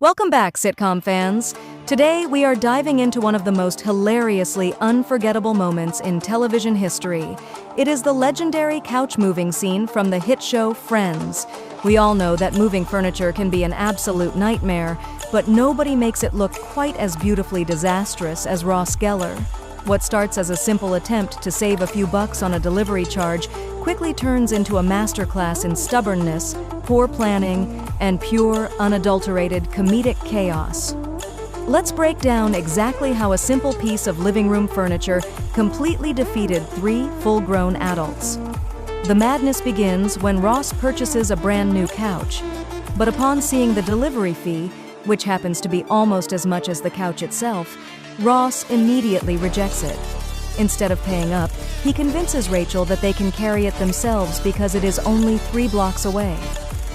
Welcome back, sitcom fans. Today, we are diving into one of the most hilariously unforgettable moments in television history. It is the legendary couch moving scene from the hit show Friends. We all know that moving furniture can be an absolute nightmare, but nobody makes it look quite as beautifully disastrous as Ross Geller. What starts as a simple attempt to save a few bucks on a delivery charge quickly turns into a masterclass in stubbornness, poor planning, and pure, unadulterated comedic chaos. Let's break down exactly how a simple piece of living room furniture completely defeated 3 full-grown adults. The madness begins when Ross purchases a brand new couch, but upon seeing the delivery fee, which happens to be almost as much as the couch itself, Ross immediately rejects it. Instead of paying up, he convinces Rachel that they can carry it themselves because it is only 3 blocks away.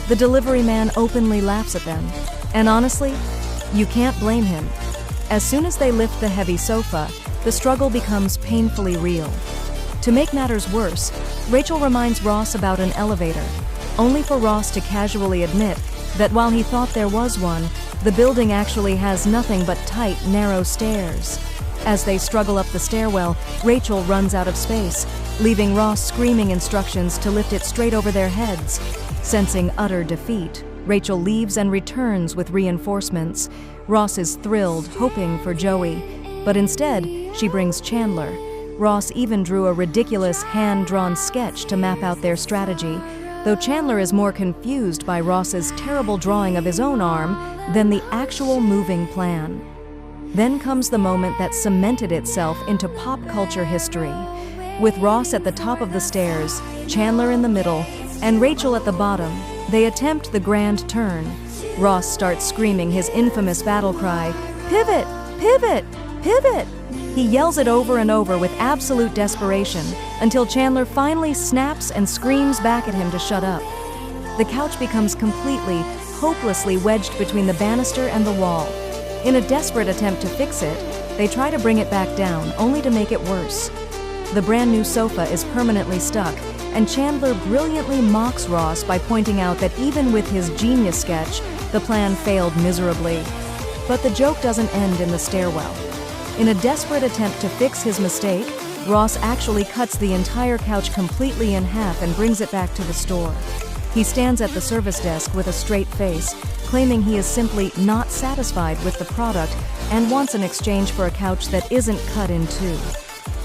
The delivery man openly laughs at them, and honestly, you can't blame him. As soon as they lift the heavy sofa, the struggle becomes painfully real. To make matters worse, Rachel reminds Ross about an elevator, only for Ross to casually admit that while he thought there was one, the building actually has nothing but tight, narrow stairs. As they struggle up the stairwell, Rachel runs out of space, leaving Ross screaming instructions to lift it straight over their heads. Sensing utter defeat, Rachel leaves and returns with reinforcements. Ross is thrilled, hoping for Joey, but instead, she brings Chandler. Ross even drew a ridiculous hand-drawn sketch to map out their strategy, though Chandler is more confused by Ross's terrible drawing of his own arm than the actual moving plan. Then comes the moment that cemented itself into pop culture history. With Ross at the top of the stairs, Chandler in the middle, and Rachel at the bottom, they attempt the grand turn. Ross starts screaming his infamous battle cry, "Pivot! Pivot! Pivot!" He yells it over and over with absolute desperation until Chandler finally snaps and screams back at him to shut up. The couch becomes completely, hopelessly wedged between the banister and the wall. In a desperate attempt to fix it, they try to bring it back down, only to make it worse. The brand new sofa is permanently stuck, and Chandler brilliantly mocks Ross by pointing out that even with his genius sketch, the plan failed miserably. But the joke doesn't end in the stairwell. In a desperate attempt to fix his mistake, Ross actually cuts the entire couch completely in half and brings it back to the store. He stands at the service desk with a straight face, claiming he is simply not satisfied with the product and wants an exchange for a couch that isn't cut in two.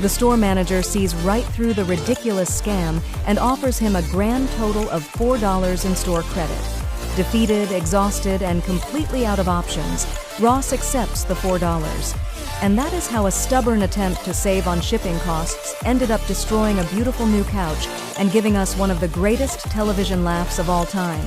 The store manager sees right through the ridiculous scam and offers him a grand total of $4 in store credit. Defeated, exhausted, and completely out of options, Ross accepts the $4. And that is how a stubborn attempt to save on shipping costs ended up destroying a beautiful new couch and giving us one of the greatest television laughs of all time.